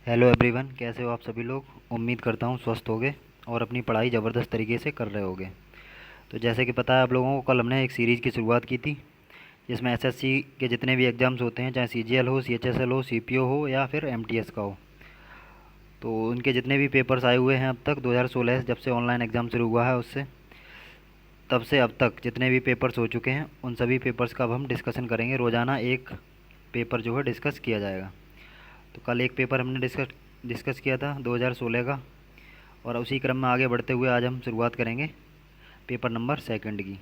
Hello everyone, कैसे हो आप सभी लोग। उम्मीद करता हूँ स्वस्थ होगे और अपनी पढ़ाई ज़बरदस्त तरीके से कर रहे होगे। तो जैसे कि पता है आप लोगों को, कल हमने एक सीरीज़ की शुरुआत की थी जिसमें एसएससी के जितने भी एग्ज़ाम्स होते हैं, चाहे सीजीएल हो, सीएचएसएल हो, सीपीओ हो या फिर एमटीएस का हो, तो उनके जितने भी पेपर्स आए हुए हैं अब तक 2016 जब से ऑनलाइन एग्ज़ाम शुरू हुआ है उससे तब से अब तक जितने भी पेपर्स हो चुके हैं उन सभी पेपर्स का अब हम डिस्कशन करेंगे। रोज़ाना एक पेपर जो है डिस्कस किया जाएगा। तो कल एक पेपर हमने डिस्कस किया था 2016 का, और उसी क्रम में आगे बढ़ते हुए आज हम शुरुआत करेंगे पेपर नंबर सेकंड की।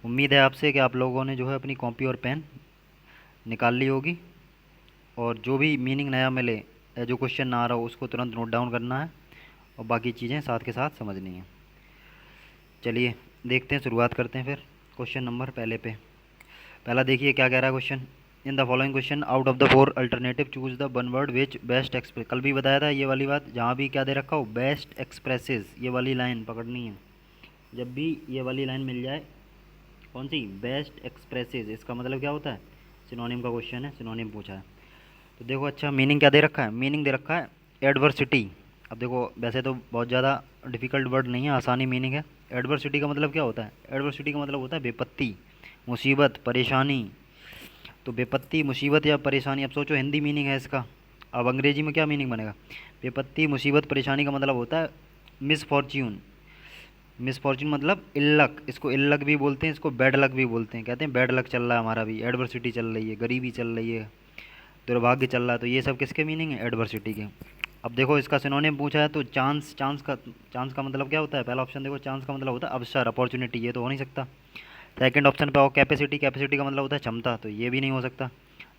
उम्मीद है आपसे कि आप लोगों ने जो है अपनी कॉपी और पेन निकाल ली होगी, और जो भी मीनिंग नया मिले या जो क्वेश्चन ना आ रहा हो उसको तुरंत नोट डाउन करना है और बाकी चीज़ें साथ के साथ समझनी है। चलिए देखते हैं, शुरुआत करते हैं फिर क्वेश्चन नंबर पहले पे। पहला देखिए क्या कह रहा है question. In the following question out of the four alternative choose the one word which best express. कल भी बताया था ये वाली बात, जहाँ भी क्या दे रखा हो बेस्ट एक्सप्रेसेस, ये वाली लाइन पकड़नी है। जब भी ये वाली लाइन मिल जाए, कौन सी, बेस्ट एक्सप्रेसेस, इसका मतलब क्या होता है, सिनोनिम का क्वेश्चन है, सिनोनिम पूछा है। तो देखो अच्छा मीनिंग क्या दे रखा है, मीनिंग दे रखा है एडवर्सिटी। अब देखो वैसे तो बहुत ज़्यादा डिफ़िकल्ट वर्ड नहीं है, आसानी मीनिंग है। एडवर्सिटी का मतलब क्या होता है, एडवर्सिटी का मतलब होता है विपत्ति, मुसीबत, परेशानी। तो विपत्ति, मुसीबत या परेशानी, अब सोचो हिंदी मीनिंग है इसका, अब अंग्रेजी में क्या मीनिंग बनेगा। विपत्ति, मुसीबत, परेशानी का मतलब होता है मिसफॉर्च्यून। मिसफॉर्च्यून मतलब इल्लक, इसको इल्लक भी बोलते हैं, इसको बैड लक भी बोलते हैं। कहते हैं बैड लक चल रहा है हमारा भी, एडवर्सिटी चल रही है, गरीबी चल रही है, दुर्भाग्य चल रहा है। तो ये सब किसके मीनिंग है, एडवर्सिटी के। अब देखो इसका सिनोनिम पूछा है तो चांस, चांस का मतलब क्या होता है, पहला ऑप्शन देखो, चांस का मतलब होता है अवसर, अपॉर्चुनिटी, ये तो हो नहीं सकता। सेकंड ऑप्शन पे आओ, कैपेसिटी, कैपेसिटी का मतलब होता है क्षमता, तो ये भी नहीं हो सकता।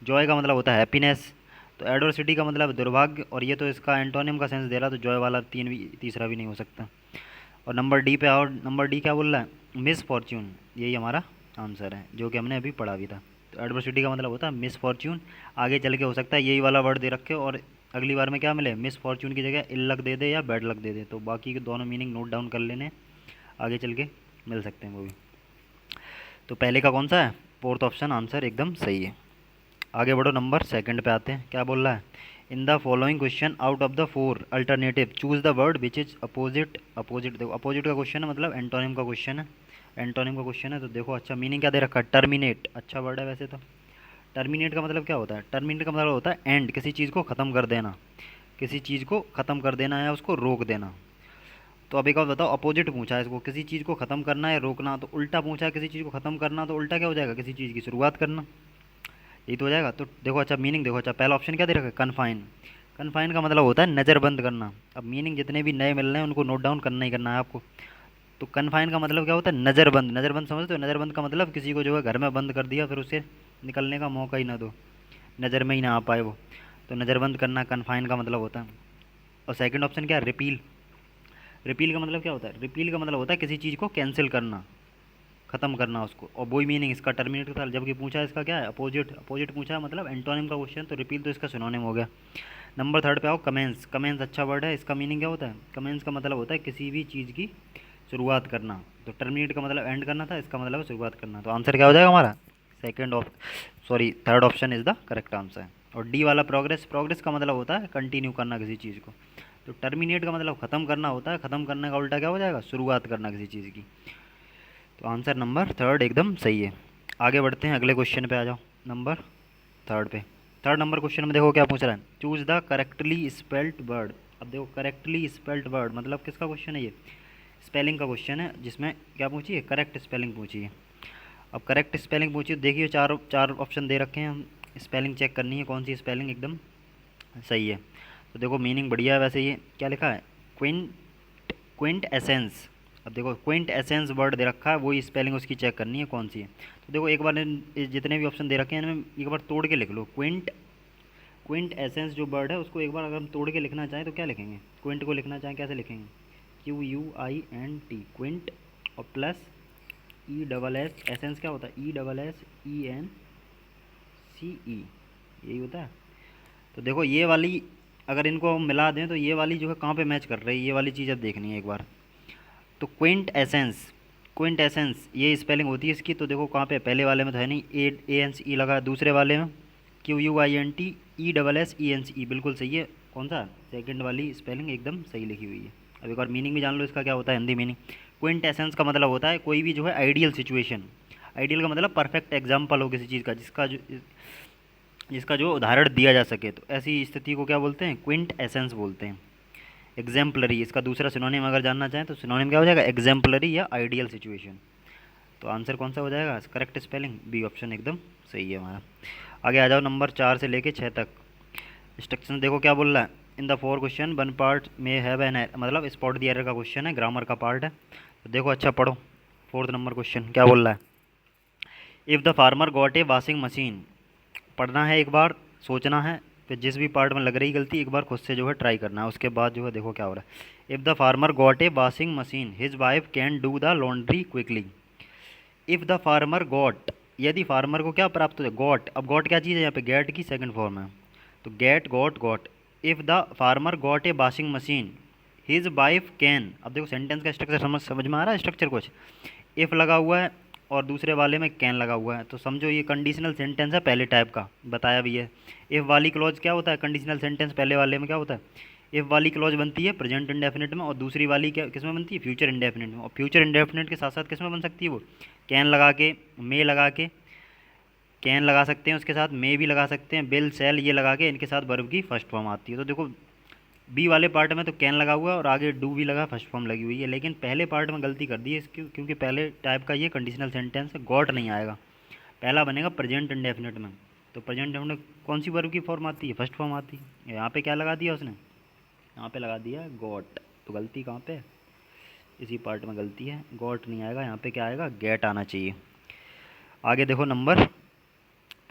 जॉय का मतलब होता है हैप्पीनेस। तो एडवर्सिटी का मतलब है दुर्भाग्य, और ये तो इसका एंटोनिम का सेंस दे रहा, तो जॉय वाला तीसरा भी नहीं हो सकता। और नंबर डी पे आओ, नंबर डी क्या बोल रहा है, मिस फॉर्च्यून, यही हमारा आंसर है जो कि हमने अभी पढ़ा भी था। तो एडवर्सिटी का मतलब होता है मिस फॉर्च्यून। आगे चल के हो सकता है यही वाला वर्ड दे रखे और अगली बार में क्या मिले, मिस फॉर्च्यून की जगह इल लक दे दे या बैड लक दे दे, तो बाकी के दोनों मीनिंग नोट डाउन कर लेने, आगे चल के मिल सकते हैं वो भी। तो पहले का कौन सा है, फोर्थ ऑप्शन आंसर एकदम सही है। आगे बढ़ो, नंबर सेकंड पे आते हैं, क्या बोल रहा है। In the following question out of the four alternative choose the word which is opposite. Opposite देखो, अपोजिट का क्वेश्चन है, मतलब एंटोनिम का क्वेश्चन है, एंटोनिम का क्वेश्चन है। तो देखो अच्छा मीनिंग क्या दे रखा है, टर्मिनेट, अच्छा वर्ड है वैसे तो। टर्मिनेट का मतलब क्या होता है, टर्मिनेट का मतलब होता है एंड, किसी चीज़ को ख़त्म कर देना, किसी चीज़ को ख़त्म कर देना या उसको रोक देना। तो अब एक बात बताओ, अपोजिट पूछा है इसको, किसी चीज़ को ख़त्म करना है रोकना, तो उल्टा पूछा है किसी चीज़ को ख़त्म करना, तो उल्टा क्या हो जाएगा, किसी चीज़ की शुरुआत करना, यही तो हो जाएगा। तो देखो अच्छा मीनिंग देखो, अच्छा पहला ऑप्शन क्या दे रखा है, कन्फाइन। कन्फाइन का मतलब होता है नज़रबंद करना। अब मीनिंग जितने भी नए मिल रहे हैं उनको नोट डाउन करना ही करना है आपको। तो कन्फाइन का मतलब क्या होता है, नज़रबंद, नज़रबंद समझते हो, नज़रबंद का मतलब किसी को जो है घर में बंद कर दिया, फिर उसे निकलने का मौका ही ना दो, नज़र में ही ना आ पाए वो, तो नज़रबंद करना कन्फाइन का मतलब होता है। और सेकंड ऑप्शन क्या है, रिपील। रिपील का मतलब क्या होता है, रिपील का मतलब होता है किसी चीज़ को कैंसिल करना, ख़त्म करना उसको, और वही मीनिंग इसका टर्मिनेट का था। जबकि पूछा है इसका क्या है, अपोजिट, अपोजिट पूछा है मतलब एंटोनिम का क्वेश्चन, तो रिपील तो इसका सिनोनिम हो गया। नंबर थर्ड पे आओ, कमेंस। कमेंस अच्छा वर्ड है, इसका मीनिंग क्या होता है, कमेंस का मतलब होता है किसी भी चीज़ की शुरुआत करना। तो टर्मिनेट का मतलब एंड करना था, इसका मतलब है शुरुआत करना। तो आंसर क्या हो जाएगा हमारा, second of sorry third option is the correct answer. और डी वाला प्रोग्रेस, प्रोग्रेस का मतलब होता है कंटिन्यू करना किसी चीज़ को। तो टर्मिनेट का मतलब ख़त्म करना होता है, ख़त्म करने का उल्टा क्या हो जाएगा, शुरुआत करना किसी चीज़ की। तो आंसर नंबर थर्ड एकदम सही है। आगे बढ़ते हैं, अगले क्वेश्चन पे आ जाओ, नंबर थर्ड पे। थर्ड नंबर क्वेश्चन में देखो क्या पूछ रहा है, choose the correctly spelled word. अब देखो करेक्टली स्पेल्ड वर्ड मतलब किसका क्वेश्चन है, ये स्पेलिंग का क्वेश्चन है, जिसमें क्या पूछी है, करेक्ट स्पेलिंग पूछी है। अब करेक्ट स्पेलिंग पूछी, देखिए चार चार ऑप्शन दे रखे हैं, हम स्पेलिंग चेक करनी है कौन सी स्पेलिंग एकदम सही है। तो देखो मीनिंग बढ़िया है वैसे, ये क्या लिखा है, क्विंट, क्विंट एसेंस। अब देखो क्विंट एसेंस वर्ड दे रखा है, वही स्पेलिंग उसकी चेक करनी है कौन सी है। तो देखो एक बार जितने भी ऑप्शन दे रखे हैं इनमें एक बार तोड़ के लिख लो, क्विंट, क्विंट एसेंस जो वर्ड है उसको एक बार अगर हम तोड़ के लिखना चाहें तो क्या लिखेंगे, क्विंट को लिखना चाहें कैसे लिखेंगे, QUINT, क्विंट, और प्लस ESS, एसेंस क्या होता है, ESSENCE, यही होता है। तो देखो ये वाली अगर इनको हम मिला दें तो ये वाली जो है कहाँ पे मैच कर रही है, ये वाली चीज़ अब देखनी है एक बार। तो क्विंट एसेंस, क्विंट एसेंस ये स्पेलिंग होती है इसकी, तो देखो कहाँ पे, पहले वाले में तो है नहीं, ANCE लगा, दूसरे वाले में QUINTESSENCE, बिल्कुल सही है। कौन सा, सेकंड वाली स्पेलिंग एकदम सही लिखी हुई है। अब एक और मीनिंग भी जान लो इसका क्या होता है हिंदी मीनिंग। क्विंट एसेंस का मतलब होता है कोई भी जो है आइडियल सिचुएशन। आइडियल का मतलब परफेक्ट एग्जाम्पल हो किसी चीज़ का, जिसका जो उदाहरण दिया जा सके, तो ऐसी स्थिति को क्या बोलते हैं, क्विंट एसेंस बोलते हैं। एग्जाम्पलरी इसका दूसरा सिनोनिम अगर जानना चाहें तो सिनोनिम क्या हो जाएगा, एग्जाम्पलरी या आइडियल सिचुएशन। तो आंसर कौन सा हो जाएगा, करेक्ट स्पेलिंग बी ऑप्शन एकदम सही है हमारा। आगे आ जाओ नंबर 4 से लेके 6 तक। इंस्ट्रक्शन देखो क्या बोल रहा है, इन द 4 क्वेश्चन 1 पार्ट में हैव एन, मतलब स्पॉट द एरर का क्वेश्चन है, ग्रामर का पार्ट है। तो देखो अच्छा पढ़ो, 4th नंबर क्वेश्चन क्या बोल रहा है, if the farmer got a washing machine. पढ़ना है एक बार, सोचना है, फिर जिस भी पार्ट में लग रही गलती एक बार खुद से जो है ट्राई करना है, उसके बाद जो है देखो क्या हो रहा है। If the farmer got a washing machine his wife can do the laundry quickly. If the farmer got, यदि फार्मर को क्या प्राप्त हो जाए, गॉट। अब गॉट क्या चीज़ है यहाँ पे, गेट की सेकंड फॉर्म है, तो get got got. If the farmer got a washing machine his wife can. अब देखो सेंटेंस का स्ट्रक्चर समझ में आ रहा है, स्ट्रक्चर कुछ इफ़ लगा हुआ है और दूसरे वाले में कैन लगा हुआ है, तो समझो ये कंडीशनल सेंटेंस है पहले टाइप का, बताया भी है। इफ़ वाली क्लॉज क्या होता है, कंडीशनल सेंटेंस पहले वाले में क्या होता है, इफ़ वाली क्लॉज बनती है प्रेजेंट इंडेफिनिट में, और दूसरी वाली क्या किस में बनती है, फ्यूचर इंडेफिनिट में। और फ्यूचर इंडेफिनिट के साथ साथ किस में बन सकती है वो, कैन लगा के, मे लगा के, कैन लगा सकते हैं उसके साथ, मे भी लगा सकते हैं, बिल सेल ये लगा के, इनके साथ वर्ब की फर्स्ट फॉर्म आती है। तो देखो बी वाले पार्ट में तो कैन लगा हुआ है और आगे डू भी लगा, फर्स्ट फॉर्म लगी हुई है, लेकिन पहले पार्ट में गलती कर दी है इसकी, क्योंकि पहले टाइप का ये कंडीशनल सेंटेंस है, गॉट नहीं आएगा, पहला बनेगा प्रेजेंट इंडेफिनिट में। तो प्रेजेंट इंडेफिनिट कौन सी वर्ब की फॉर्म आती है, फर्स्ट फॉर्म आती है। यहाँ पे क्या लगा दिया उसने, यहाँ पे लगा दिया गॉट, तो गलती कहाँ पे, इसी पार्ट में गलती है, गॉट नहीं आएगा, यहाँ पे क्या आएगा, गेट आना चाहिए। आगे देखो नंबर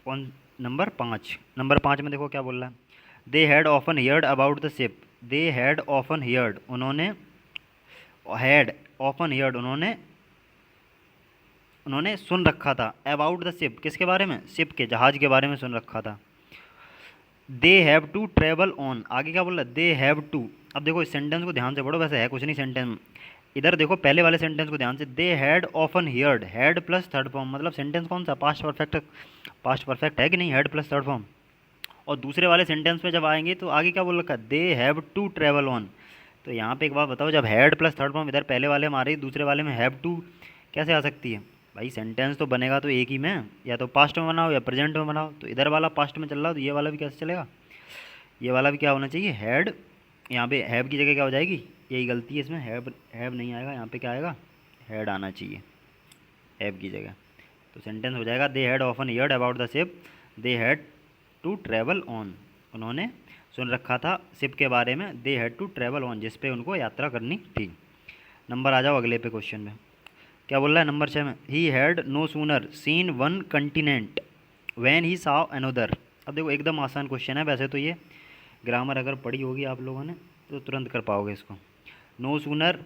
नंबर 5, नंबर 5 में देखो क्या बोल रहा है, दे had often heard about the ship. They had often heard, उन्होंने, हैड ऑफन हियर्ड उन्होंने, उन्होंने सुन रखा था, अबाउट द शिप किसके बारे में, शिप के, जहाज के बारे में सुन रखा था। They have to travel on, आगे क्या बोल रहा है, दे हैव टू। अब देखो इस सेंटेंस को ध्यान से पढ़ो, वैसे है कुछ नहीं सेंटेंस, इधर देखो पहले वाले सेंटेंस को ध्यान से, दे had often heard, had plus third form, मतलब सेंटेंस कौन सा, पास्ट परफेक्ट, पास्ट परफेक्ट है कि नहीं, हैड प्लस थर्ड फॉर्म। और दूसरे वाले सेंटेंस में जब आएंगे तो आगे क्या बोल रखा है, they have to travel on. तो यहाँ पे एक बात बताओ, जब हैड प्लस थर्ड फॉर्म इधर पहले वाले में आ रही, दूसरे वाले में हैव टू कैसे आ सकती है भाई, सेंटेंस तो बनेगा तो एक ही में, या तो पास्ट में बनाओ या प्रेजेंट में बनाओ। तो इधर वाला पास्ट में चल रहा, तो ये वाला भी कैसे चलेगा, ये वाला भी क्या होना चाहिए, हैड, यहाँ पे हैव की जगह क्या हो जाएगी, यही गलती है इसमें, हैव नहीं आएगा, यहाँ पे क्या आएगा, हैड आना चाहिए हैव की जगह। तो सेंटेंस हो जाएगा, they had often heard about the ship, they had to travel on, उन्होंने सुन रखा था शिप के बारे में, they had to travel on, जिस पे उनको यात्रा करनी थी। नंबर आ जाओ अगले पे क्वेश्चन में, क्या बोल रहा है नंबर 6 में, he had no sooner seen one continent than he saw another. अब देखो एकदम आसान क्वेश्चन है, वैसे तो ये ग्रामर अगर पढ़ी होगी आप लोगों ने तो तुरंत कर पाओगे इसको। नो सूनर,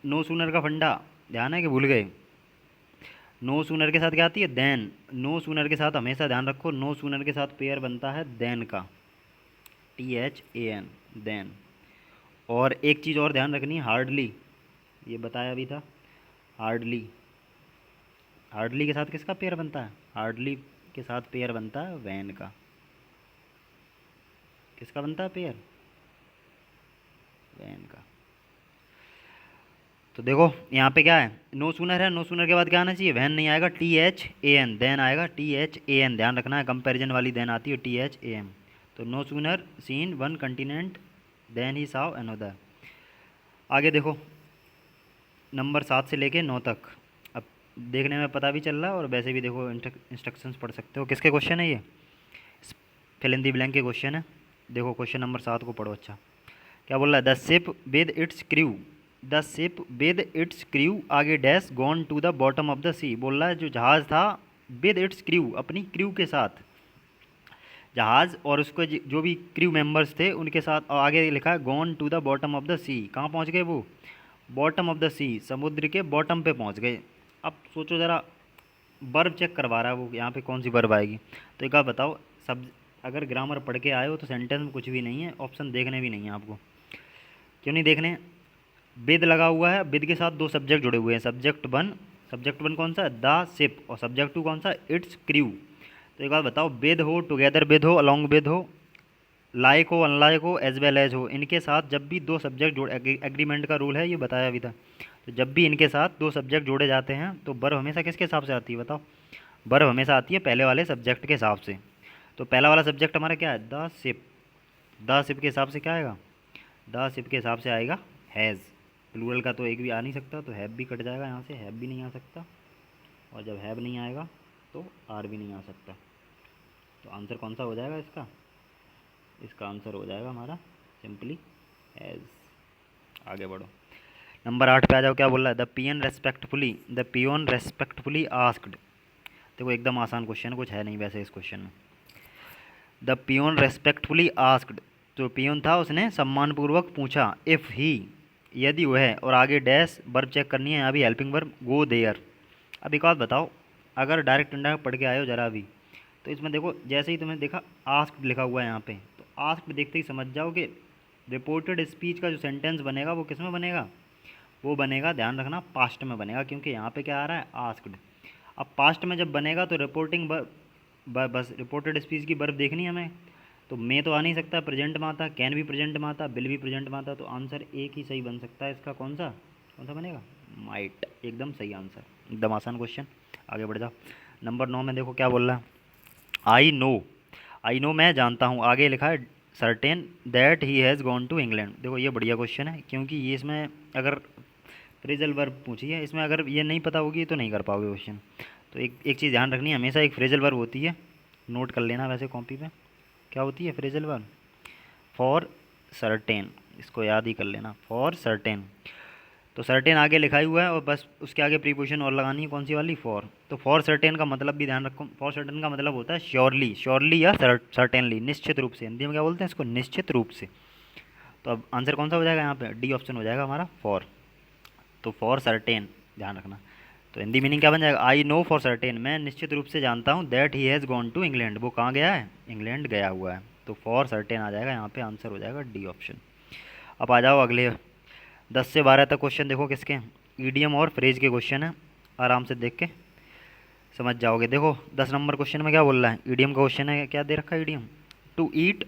नो सूनर का फंडा ध्यान है कि भूल गए, नो सूनर के साथ क्या आती है, देन। नो सूनर के साथ हमेशा ध्यान रखो, नो सूनर के साथ पेयर बनता है देन का, THAN, देन। और एक चीज़ और ध्यान रखनी है, हार्डली, ये बताया भी था, हार्डली, हार्डली के साथ किसका पेयर बनता है, हार्डली के साथ पेयर बनता है वैन का, किसका बनता है पेयर, वैन का। तो देखो यहाँ पे क्या है, नो सूनर है, नो सूनर के बाद क्या आना चाहिए, वैन नहीं आएगा, THAN, देन आएगा, THAN, ध्यान रखना है, कंपैरिजन वाली देन आती है, THAM। तो no sooner seen one continent than he saw another. आगे देखो नंबर 7 से लेके 9 तक, अब देखने में पता भी चल रहा है और वैसे भी देखो इंस्ट्रक्शंस पढ़ सकते हो। किसके क्वेश्चन है ये, फिल इन दी ब्लैंक के क्वेश्चन है। देखो क्वेश्चन नंबर 7 को पढ़ो अच्छा, क्या बोल रहा है, the ship with its crew, the ship with its crew, आगे dash gone to the bottom of the sea. बोल रहा है जो जहाज़ था विद इट्स क्रू, अपनी क्रू के साथ, जहाज़ और उसके जो भी क्रू मेंबर्स थे उनके साथ, और आगे लिखा है gone to the bottom of the sea, कहाँ पहुँच गए वो, बॉटम ऑफ द सी, समुद्र के बॉटम पे पहुँच गए। अब सोचो ज़रा, वर्ब चेक करवा रहा है वो, यहाँ पे कौन सी वर्ब आएगी। तो एक बात बताओ, सब अगर ग्रामर पढ़ के आए हो तो सेंटेंस में कुछ भी नहीं है, ऑप्शन देखने भी नहीं है आपको, क्यों नहीं देखने, विद लगा हुआ है, विद के साथ दो सब्जेक्ट जुड़े हुए हैं, सब्जेक्ट वन कौन सा है, द शिप, और सब्जेक्ट टू कौन सा, इट्स क्रू। तो एक बात बताओ, विद हो, टुगेदर विद हो, अलॉन्ग विद हो, लाइक हो, अनलाइक हो, एज वेल एज हो, इनके साथ जब भी दो सब्जेक्ट जोड़, एग्रीमेंट का रूल है ये बताया अभी था। तो जब भी इनके साथ दो सब्जेक्ट जोड़े जाते हैं तो वर्ब हमेशा किसके हिसाब से आती है बताओ? वर्ब हमेशा आती है पहले वाले सब्जेक्ट के हिसाब से। तो पहला वाला सब्जेक्ट हमारा क्या है? The ship. द शिप के हिसाब से क्या आएगा? द शिप के हिसाब से आएगा हैज़। प्लूरल का तो एक भी आ नहीं सकता, तो हैव भी कट जाएगा यहाँ से, हैव भी नहीं आ सकता। और जब हैव नहीं आएगा तो आर भी नहीं आ सकता। तो आंसर कौन सा हो जाएगा इसका? इसका आंसर हो जाएगा हमारा सिंपली हैज़। आगे बढ़ो, नंबर 8 पे आ जाओ। क्या बोल रहा है? The peon respectfully asked. देखो एकदम आसान क्वेश्चन, कुछ है नहीं वैसे इस क्वेश्चन में। द पियोन रेस्पेक्टफुली आस्क्ड, जो पियोन था उसने सम्मानपूर्वक पूछा, इफ़ ही, यदि वह, और आगे डैश वर्ब चेक करनी है, यहाँ भी हेल्पिंग वर्ब, गो देयर। अब एक बात बताओ, अगर डायरेक्ट इंडायरेक्ट पढ़ के आए हो जरा भी, तो इसमें देखो जैसे ही तुमने देखा आस्क्ड लिखा हुआ है यहाँ पे, तो आस्क्ड देखते ही समझ जाओ कि रिपोर्टेड स्पीच का जो सेंटेंस बनेगा वो किस में बनेगा? वो बनेगा, ध्यान रखना, पास्ट में बनेगा, क्योंकि यहाँ पे क्या आ रहा है? आस्क्ड। अब पास्ट में जब बनेगा तो रिपोर्टिंग बस रिपोर्टेड स्पीच की वर्ब देखनी है हमें, तो मे तो आ नहीं सकता, प्रेजेंट में आता, कैन भी प्रेजेंट में आता, विल भी प्रेजेंट में आता, तो आंसर एक ही सही बन सकता है इसका। कौन सा बनेगा? माइट। एकदम सही आंसर, एकदम आसान क्वेश्चन। आगे बढ़ जाओ, नंबर 9 में देखो क्या बोल रहा है? आई नो मैं जानता हूँ, आगे लिखा है certain that he has gone to England. देखो ये बढ़िया क्वेश्चन है, क्योंकि ये इसमें अगर फ्रेजल वर्ब पूछी है, इसमें अगर ये नहीं पता होगी तो नहीं कर पाओगे क्वेश्चन। तो एक चीज़ ध्यान रखनी है, हमेशा एक फ्रेजल वर्ब होती है, नोट कर लेना वैसे कॉपी पे। क्या होती है फ्रेजल वर्ब? फॉर सर्टेन, इसको याद ही कर लेना, फॉर सर्टेन। तो सर्टेन आगे लिखा ही हुआ है और बस उसके आगे प्रीपोजिशन और लगानी है, कौन सी वाली? फॉर। तो फॉर सर्टेन का मतलब भी ध्यान रखो, फॉर सर्टेन का मतलब होता है श्योरली, श्योरली या सर्टेनली, निश्चित रूप से। हिंदी में क्या बोलते हैं इसको? निश्चित रूप से। तो अब आंसर कौन सा हो जाएगा यहाँ पे? डी ऑप्शन हो जाएगा हमारा, फॉर। तो फॉर सर्टेन ध्यान रखना। तो हिंदी मीनिंग क्या बन जाएगा? आई नो फॉर सर्टेन, मैं निश्चित रूप से जानता हूँ, that he has gone to England, वो कहाँ गया है? इंग्लैंड गया हुआ है। तो फॉर सर्टेन आ जाएगा यहाँ पे, आंसर हो जाएगा डी ऑप्शन। अब आ जाओ अगले 10 से 12 तक क्वेश्चन देखो किसके? ईडियम और फ्रेज के क्वेश्चन है, आराम से देख के समझ जाओगे। देखो 10 नंबर क्वेश्चन में क्या बोल रहा है? ईडियम का क्वेश्चन है, क्या दे रखा है idiom? To eat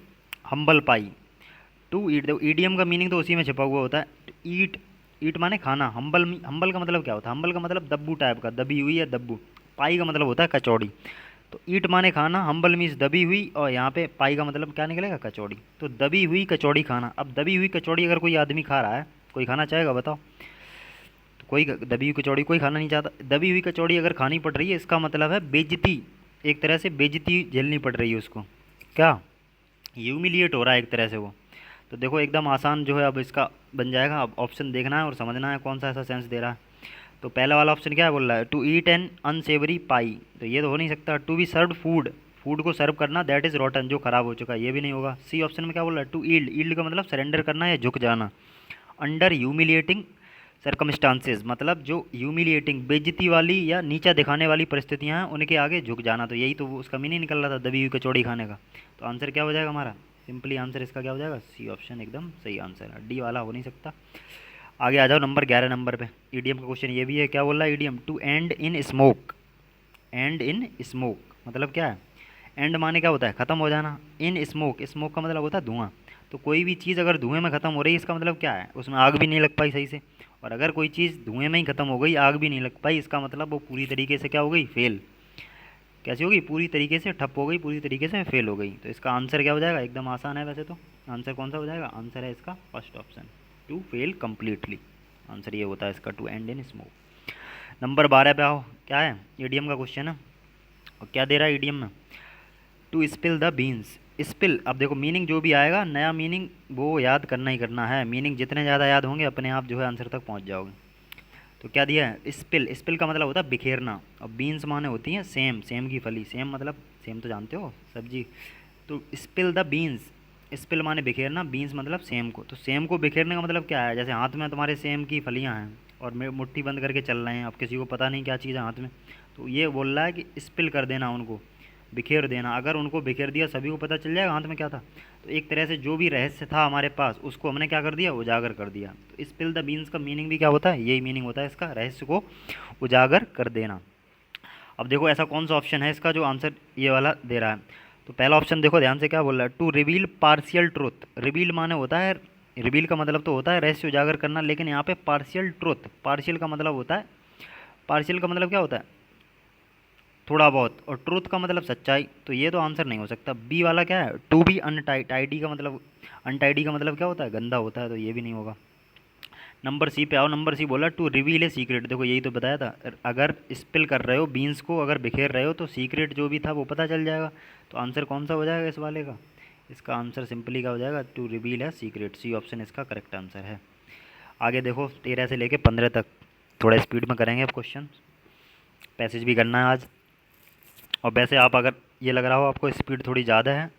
humble pie. To eat, देखो ईडियम का मीनिंग तो उसी में छिपा हुआ होता है। ईट, ईट माने खाना, हम्बल, हम्बल का मतलब क्या होता है? हम्बल का मतलब दब्बू टाइप का, दबी हुई या दब्बू। पाई का मतलब होता है कचौड़ी। तो ईट माने खाना, हम्बल मीन्स दबी हुई, और यहाँ पे पाई का मतलब क्या निकलेगा? कचौड़ी। तो दबी हुई कचौड़ी खाना। अब दबी हुई कचौड़ी अगर कोई आदमी खा रहा है, कोई खाना चाहेगा बताओ? तो कोई दबी हुई कचौड़ी कोई खाना नहीं चाहता। दबी हुई कचौड़ी अगर खानी पड़ रही है, इसका मतलब है बेइज्जती, एक तरह से बेइज्जती झेलनी पड़ रही है उसको। क्या? ह्यूमिलिएट हो रहा है एक तरह से वो। तो देखो एकदम आसान जो है अब इसका बन जाएगा। अब ऑप्शन देखना है और समझना है कौन सा ऐसा सेंस दे रहा है। तो पहला वाला ऑप्शन क्या है बोल रहा है? टू ईट एन अनसेवरी पाई, तो ये तो हो नहीं सकता। To be serve food, food को सर्व करना, दैट इज़ रॉटन, जो खराब हो चुका है, ये भी नहीं होगा। सी ऑप्शन में क्या बोल रहा है? टू ईल्ड, ईल्ड का मतलब सरेंडर करना या झुक जाना। अंडर ह्यूमिलिएटिंग सरकमस्टांसेस, मतलब जो ह्यूमिलिएटिंग, बेइज्जती वाली या नीचा दिखाने वाली परिस्थितियाँ हैं उनके आगे झुक जाना। तो यही तो उसका मीनिंग निकल रहा था दबी हुई कचौड़ी खाने का। तो आंसर क्या हो जाएगा हमारा? सिंपली आंसर इसका क्या हो जाएगा? सी ऑप्शन एकदम सही आंसर है, डी वाला हो नहीं सकता। आगे आ जाओ नंबर 11 नंबर पे। ईडीएम का क्वेश्चन ये भी है, क्या बोल रहा है idiom? To end in smoke. End in smoke मतलब क्या है? एंड माने क्या होता है? ख़त्म हो जाना। इन स्मोक, स्मोक का मतलब होता है धुआं। तो कोई भी चीज़ अगर धुएं में ख़त्म हो रही है, इसका मतलब क्या है? उसमें आग भी नहीं लग पाई सही से। और अगर कोई चीज़ धुएं में ही ख़त्म हो गई, आग भी नहीं लग पाई, इसका मतलब वो पूरी तरीके से क्या हो गई? फेल। कैसी होगी? पूरी तरीके से ठप हो गई, पूरी तरीके से फेल हो गई। तो इसका आंसर क्या हो जाएगा? एकदम आसान है वैसे तो। आंसर कौन सा हो जाएगा? आंसर है इसका first option, to fail completely. Answer ये होता है इसका, to end in smoke. Number 12 पे आओ, क्या है? ईडीएम का क्वेश्चन है। और क्या दे रहा है ईडीएम में? To spill the beans. Spill, अब देखो मीनिंग जो भी आएगा नया मीनिंग वो याद करना ही करना है। मीनिंग जितने ज़्यादा याद होंगे अपने आप जो है आंसर तक पहुंच जाओगे। तो क्या दिया है? स्पिल, स्पिल का मतलब होता है बिखेरना, और बीन्स माने होती हैं सेम, सेम की फली। सेम मतलब सेम तो जानते हो सब्जी। तो स्पिल द बीन्स, स्पिल माने बिखेरना, बीन्स मतलब सेम को। तो सेम को बिखेरने का मतलब क्या है? जैसे हाथ में तुम्हारे सेम की फलियाँ हैं और मुट्ठी बंद करके चल रहे हैं, अब किसी को पता नहीं क्या चीज़ है हाथ में, तो ये बोल रहा है कि स्पिल कर देना, उनको बिखेर देना। अगर उनको बिखेर दिया सभी को पता चल जाएगा हाथ में क्या था। तो एक तरह से जो भी रहस्य था हमारे पास उसको हमने क्या कर दिया? उजागर कर दिया। तो स्पिल द बीन्स का मीनिंग भी क्या होता है? यही मीनिंग होता है इसका, रहस्य को उजागर कर देना। अब देखो ऐसा कौन सा ऑप्शन है इसका जो आंसर ये वाला दे रहा है? तो पहला ऑप्शन देखो ध्यान से क्या बोल रहा है, to reveal partial truth. Reveal माने होता है, रिवील का मतलब तो होता है रहस्य उजागर करना, लेकिन यहाँ पे पार्शियल ट्रुथ, पार्शियल का मतलब होता है, पार्शियल का मतलब क्या होता है, थोड़ा बहुत, और ट्रूथ का मतलब सच्चाई। तो ये तो आंसर नहीं हो सकता। बी वाला क्या है, टू बी अनटाइडी का मतलब, अनटाइडी का मतलब क्या होता है, गंदा होता है, तो ये भी नहीं होगा। नंबर सी पे आओ, नंबर सी बोला टू रिवील ए सीक्रेट। देखो यही तो बताया था, अगर स्पिल कर रहे हो बीन्स को, अगर बिखेर रहे हो तो सीक्रेट जो भी था वो पता चल जाएगा। तो आंसर कौन सा हो जाएगा इस वाले का, इसका आंसर सिंपली का हो जाएगा टू रिवील है सीक्रेट। सी ऑप्शन इसका करेक्ट आंसर है। आगे देखो 13 से लेके 15 तक थोड़ा स्पीड में करेंगे अब क्वेश्चन, पैसेज भी करना है आज। और वैसे आप अगर ये लग रहा हो आपको स्पीड थोड़ी ज़्यादा है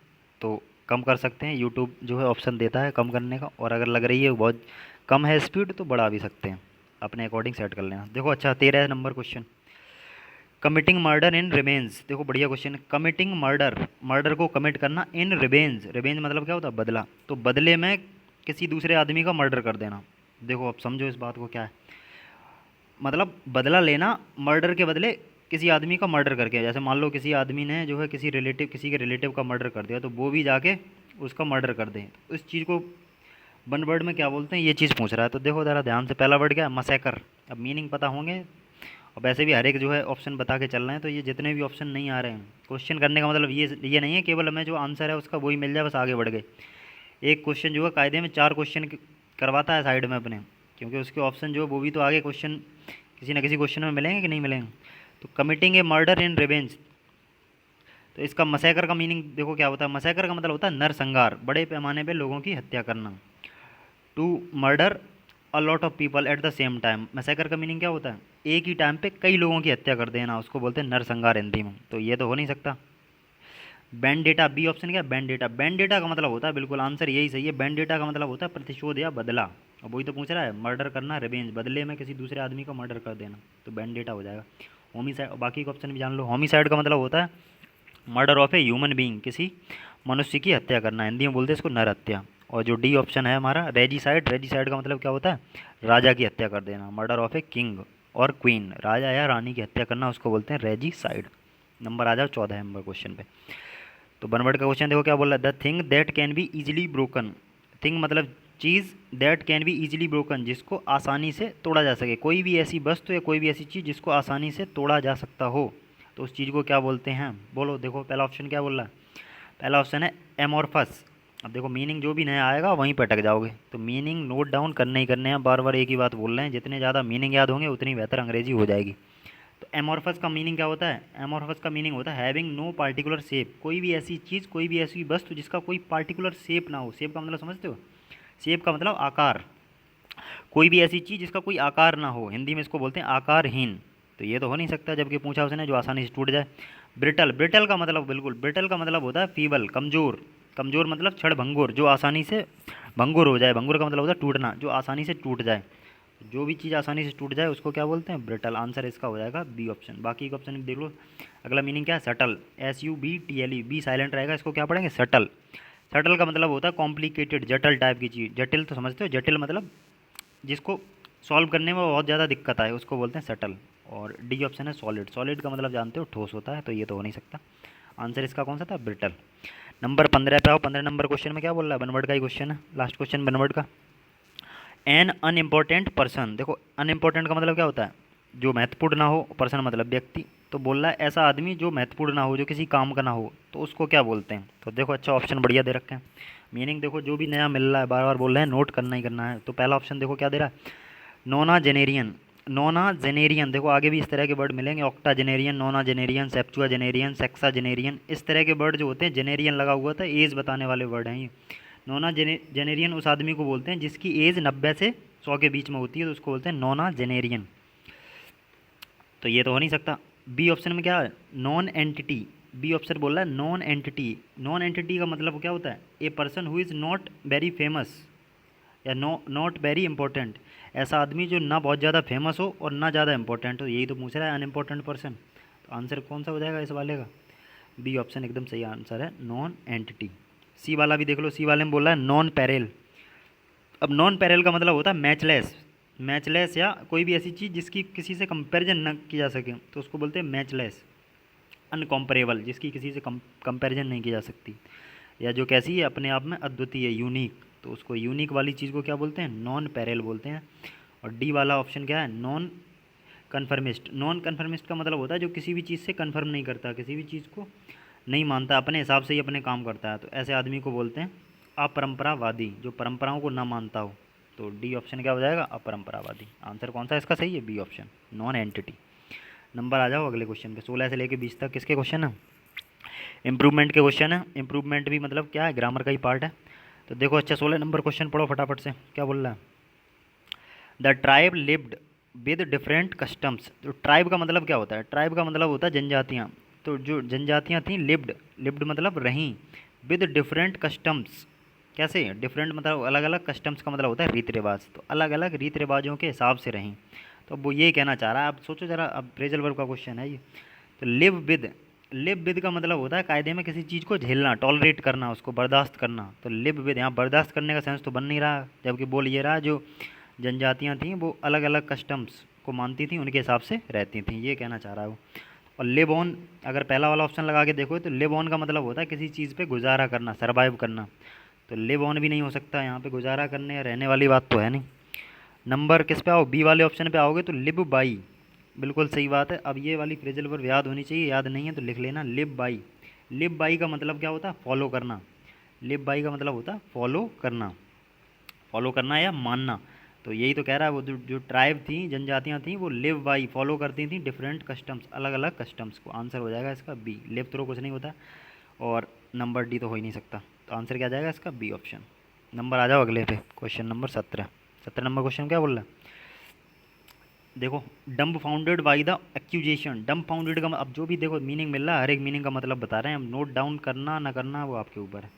तो कम कर सकते हैं, यूट्यूब जो है ऑप्शन देता है कम करने का, और अगर लग रही है बहुत कम है स्पीड तो बढ़ा भी सकते हैं, अपने अकॉर्डिंग सेट कर लेना। देखो अच्छा 13 नंबर क्वेश्चन, कमिटिंग मर्डर इन रिवेंज। देखो बढ़िया क्वेश्चन है, कमिटिंग मर्डर, मर्डर को कमिट करना इन रिवेंज, रिवेंज मतलब क्या होता है, बदला। तो बदले में किसी दूसरे आदमी का मर्डर कर देना। देखो अब समझो इस बात को क्या है, मतलब बदला लेना मर्डर के बदले किसी आदमी का मर्डर करके। जैसे मान लो किसी आदमी ने जो है किसी रिलेटिव, किसी के रिलेटिव का मर्डर कर दिया, तो वो भी जाके उसका मर्डर कर दें, तो इस चीज़ को वन वर्ड में क्या बोलते हैं, ये चीज़ पूछ रहा है। तो देखो ज़रा ध्यान से, पहला वर्ड क्या है, मसैकर। अब मीनिंग पता होंगे, और वैसे भी हर एक जो है ऑप्शन बता के चल रहे हैं, तो ये जितने भी ऑप्शन नहीं आ रहे हैं, क्वेश्चन करने का मतलब ये नहीं है केवल हमें जो आंसर है उसका वही मिल जाए बस आगे बढ़ गए। एक क्वेश्चन जो है कायदे में 4 क्वेश्चन करवाता है साइड में अपने, क्योंकि उसके ऑप्शन जो है वो भी तो आगे क्वेश्चन किसी ना किसी क्वेश्चन में मिलेंगे कि नहीं मिलेंगे। तो कमिटिंग ए मर्डर इन रिवेंज, तो इसका मसैकर का मीनिंग देखो क्या होता है, मसैकर का मतलब होता है नरसंहार, बड़े पैमाने पे लोगों की हत्या करना। To murder a lot of people at the same time, massacre का मीनिंग क्या होता है, एक ही टाइम पे कई लोगों की हत्या कर देना, उसको बोलते हैं नरसंहार हिंदी में। तो ये तो हो नहीं सकता। बैंडेटा, बी ऑप्शन क्या है, बैंडेटा। बैंडेटा का मतलब होता है, बिल्कुल आंसर यही सही है, बैंडेटा का मतलब होता है प्रतिशोध या बदला। अब वही तो पूछ रहा है, मर्डर करना रिवेंज, बदले में किसी दूसरे आदमी का मर्डर कर देना, तो बैंडेटा हो जाएगा। होमिसाइड, बाकी का ऑप्शन भी जान लो। होमिसाइड का मतलब होता है murder of a human being, किसी मनुष्य की हत्या करना, हिंदी में बोलते हैं इसको नर हत्या। और जो डी ऑप्शन है हमारा रेजिसाइड, रेजिसाइड का मतलब क्या होता है, राजा की हत्या कर देना, मर्डर ऑफ ए किंग और क्वीन, राजा या रानी की हत्या करना, उसको बोलते हैं रेजिसाइड। नंबर आ जाओ 14 नंबर क्वेश्चन पे। तो बनवर्ड का क्वेश्चन देखो क्या बोल रहा है, the thing that can be easily broken. Thing मतलब चीज़, that can be easily broken, जिसको आसानी से तोड़ा जा सके, कोई भी ऐसी वस्तु या कोई भी ऐसी चीज़ जिसको आसानी से तोड़ा जा सकता हो, तो उस चीज़ को क्या बोलते हैं, बोलो। देखो पहला ऑप्शन क्या बोल रहा है, पहला ऑप्शन है एमोरफस। अब देखो मीनिंग जो भी नया आएगा वहीं पर अटक जाओगे, तो मीनिंग नोट डाउन करने ही करने हैं, बार बार एक ही बात बोल रहे हैं, जितने ज़्यादा मीनिंग याद होंगे उतनी बेहतर अंग्रेजी हो जाएगी। तो एमोरफस का मीनिंग क्या होता है, एमोरफस का मीनिंग होता है हैविंग नो पार्टिकुलर शेप, कोई भी ऐसी चीज़, कोई भी ऐसी वस्तु जिसका कोई पार्टिकुलर शेप ना हो। शेप का मतलब समझते हो, शेप का मतलब आकार, कोई भी ऐसी चीज़ जिसका कोई आकार ना हो, हिंदी में इसको बोलते हैं आकारहीन। तो ये तो हो नहीं सकता, जबकि पूछा उसने जो आसानी से टूट जाए। ब्रिटल, ब्रिटल का मतलब बिल्कुल, ब्रिटल का मतलब होता है फीबल, कमज़ोर। कमज़ोर मतलब क्षण भंगुर, जो आसानी से भंगुर हो जाए, भंगुर का मतलब होता है टूटना, जो आसानी से टूट जाए। जो भी चीज़ आसानी से टूट जाए उसको क्या बोलते हैं, ब्रिटल। आंसर इसका हो जाएगा बी ऑप्शन। बाकी का ऑप्शन देख लो। अगला मीनिंग क्या है, सटल, SUBTLE, बी साइलेंट रहेगा, इसको क्या पढ़ेंगे, सटल। सटल का मतलब होता है कॉम्प्लिकेटेड, जटिल टाइप की चीज़। जटिल तो समझते हो, जटिल मतलब जिसको सॉल्व करने में बहुत ज़्यादा दिक्कत आए उसको बोलते हैं सटल। और डी ऑप्शन है सॉलिड, सॉलिड का मतलब जानते हो ठोस होता है, तो ये तो हो नहीं सकता। आंसर इसका कौन सा था, ब्रिटल। नंबर 15 पे आओ, 15 नंबर क्वेश्चन में क्या बोल रहा है, बनवर्ड का ही क्वेश्चन है, लास्ट क्वेश्चन बनवर्ड का। एन अनइम्पोर्टेंट पर्सन, देखो अनइम्पोर्टेंट का मतलब क्या होता है, जो महत्वपूर्ण ना हो, पर्सन मतलब व्यक्ति। तो बोल रहा है ऐसा आदमी जो महत्वपूर्ण ना हो, जो किसी काम का ना हो, तो उसको क्या बोलते हैं। तो देखो अच्छा ऑप्शन बढ़िया दे रखे हैं, मीनिंग देखो जो भी नया मिल रहा है बार बार बोल रहे हैं, नोट करना ही करना है। तो पहला ऑप्शन देखो क्या दे रहा है, नोना जेनेरियन। नोना जेनेरियन, देखो आगे भी इस तरह के वर्ड मिलेंगे, ऑक्टा जेनेरियन, नोना जेनेरियन, सेप्चुआ जेनेरियन, सेक्सा जेनेरियन, इस तरह के वर्ड जो होते हैं, जेनेरियन लगा हुआ था, एज बताने वाले वर्ड हैं ये। नोना जेनेरियन उस आदमी को बोलते हैं जिसकी एज 90 से 100 के बीच में होती है, तो उसको बोलते हैं नोना जेनेरियन। तो ये तो हो नहीं सकता। बी ऑप्शन में क्या है, नॉन एंटिटी। बी ऑप्शन बोल रहा है नॉन एंटिटी। नॉन एंटिटी का मतलब क्या होता है, a person who is not very famous या नॉट वेरी इंपॉर्टेंट, ऐसा आदमी जो ना बहुत ज़्यादा फेमस हो और ना ज़्यादा इंपॉर्टेंट हो, यही तो पूछ रहा है अनइम्पोर्टेंट पर्सन। तो आंसर कौन सा हो जाएगा इस वाले का, बी ऑप्शन एकदम सही आंसर है, नॉन एंटिटी। सी वाला भी देख लो, सी वाले में बोला है नॉन पैरेल। अब नॉन पैरेल का मतलब होता है मैचलेस, मैचलेस या कोई भी ऐसी चीज़ जिसकी किसी से कंपैरिजन न की जा सके, तो उसको बोलते हैं मैचलेस। अनकॉम्परेबल, जिसकी किसी से कंपैरिजन नहीं की जा सकती, या जो कैसी है अपने आप में अद्वितीय, यूनिक, तो उसको यूनिक वाली चीज़ को क्या बोलते हैं? नॉन पैरेलल बोलते हैं। और डी वाला ऑप्शन क्या है? Non conformist. नॉन कन्फर्मिस्ट का मतलब होता है जो किसी भी चीज़ से कन्फर्म नहीं करता, किसी भी चीज़ को नहीं मानता, अपने हिसाब से ही अपने काम करता है, तो ऐसे आदमी को बोलते हैं अपरंपरावादी, जो परंपराओं को ना मानता हो। तो डी ऑप्शन क्या हो जाएगा? अपरंपरावादी। आंसर कौन सा इसका सही है? B option, non entity. Number आ जाओ अगले क्वेश्चन पे। 16 से लेकर 20 तक किसके क्वेश्चन है? इंप्रूवमेंट के क्वेश्चन है। इंप्रूवमेंट भी मतलब क्या है? ग्रामर का ही पार्ट है। तो देखो अच्छा 16 नंबर क्वेश्चन पढ़ो फटाफट से, क्या बोल रहा है? The tribe lived with different customs. तो ट्राइब का मतलब क्या होता है? ट्राइब का मतलब होता है जनजातियाँ। तो जो जनजातियाँ थीं, लिव्ड, लिव्ड मतलब रहीं, विद डिफरेंट कस्टम्स। कैसे? डिफरेंट मतलब अलग अलग, कस्टम्स का मतलब होता है रीति रिवाज, तो अलग अलग रीति रिवाजों के हिसाब से रहीं। तो अब वो ये कहना चाह रहा है, अब सोचो जरा, अब फ्रेजल वर्ब का क्वेश्चन है ये। तो लिव विद, लिव विद का मतलब होता है कायदे में किसी चीज़ को झेलना, टॉलरेट करना, उसको बर्दाश्त करना। तो लिव विद यहाँ बर्दाश्त करने का सेंस तो बन नहीं रहा, जबकि बोल ये रहा जो जनजातियाँ थीं वो अलग अलग कस्टम्स को मानती थीं, उनके हिसाब से रहती थीं, ये कहना चाह रहा है वो। और लिव ऑन, अगर पहला वाला ऑप्शन लगा के देखो तो लिव ऑन का मतलब होता है किसी चीज़ पे गुजारा करना, सर्वाइव करना। तो लिव ऑन भी नहीं हो सकता, यहाँ पे गुजारा करने या रहने वाली बात तो है नहीं। नंबर किस पे आओ? बी वाले ऑप्शन पे आओगे तो लिव बाई, बिल्कुल सही बात है। अब ये वाली फ्रेजल वर्ब याद होनी चाहिए, याद नहीं है तो लिख लेना लिव बाई। लिव बाई का मतलब क्या होता है? फॉलो करना। लिव बाई का मतलब होता है फॉलो करना, फॉलो करना या मानना। तो यही तो कह रहा है, वो जो ट्राइब थी, जनजातियाँ थीं, वो लिव बाई, फॉलो करती थी डिफरेंट कस्टम्स, अलग अलग कस्टम्स को। आंसर हो जाएगा इसका बी। लिव तो कुछ नहीं होता, और नंबर डी तो हो ही नहीं सकता, तो आंसर क्या जाएगा इसका? B option. नंबर आ जाओ अगले पे, क्वेश्चन नंबर 17। 17 नंबर क्वेश्चन क्या बोल रहा है? देखो, dumb founded by the accusation. Dumb founded का अब जो भी देखो मीनिंग मिल रहा है, हर एक मीनिंग का मतलब बता रहे हैं हम। नोट डाउन करना ना करना वो आपके ऊपर है,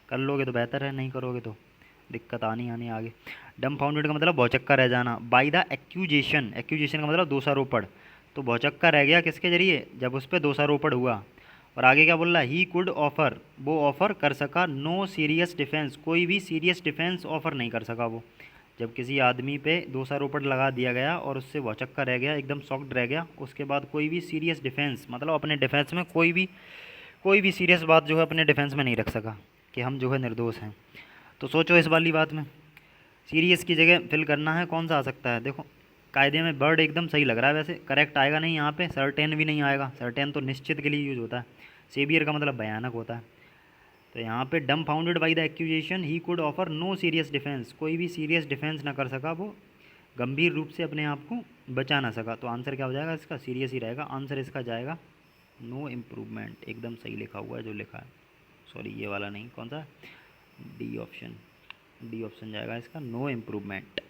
कर लोगे तो बेहतर है, नहीं करोगे तो दिक्कत आनी आनी आगे। डम फाउंडेड का मतलब भौचक्का रह जाना। बाई द एक्यूजेशन, एक्यूजेशन का मतलब दोषारोपण। तो भौचक्का रह गया किसके जरिए? जब उस पर दोषारोपण हुआ। और आगे क्या बोल रहा है? ही कुड ऑफर, वो ऑफर कर सका, नो सीरियस डिफेंस, कोई भी सीरियस डिफेंस ऑफर नहीं कर सका वो। जब किसी आदमी पे दोषारोपण लगा दिया गया और उससे भौचक्का रह गया, एकदम शॉक्ड रह गया, उसके बाद कोई भी सीरियस डिफेंस मतलब अपने डिफेंस में कोई भी सीरियस बात जो है अपने डिफेंस में नहीं रख सका कि हम जो है निर्दोष हैं। तो सोचो इस वाली बात में सीरियस की जगह फिल करना है, कौन सा आ सकता है? देखो कायदे में वर्ड एकदम सही लग रहा है, वैसे करेक्ट आएगा नहीं यहाँ पे, सर्टेन भी नहीं आएगा। सर्टेन तो निश्चित के लिए यूज होता है, सेवियर का मतलब भयानक होता है। तो यहाँ पे dumbfounded by the accusation he could offer no serious defence, कोई भी सीरियस डिफेंस ना कर सका, वो गंभीर रूप से अपने आप को बचा ना सका। तो आंसर क्या हो जाएगा इसका? सीरियस ही रहेगा। आंसर इसका जाएगा नो इम्प्रूवमेंट, एकदम सही लिखा हुआ है जो लिखा है, सॉरी ये वाला नहीं, कौन सा? डी ऑप्शन, डी ऑप्शन जाएगा इसका, नो इम्प्रूवमेंट।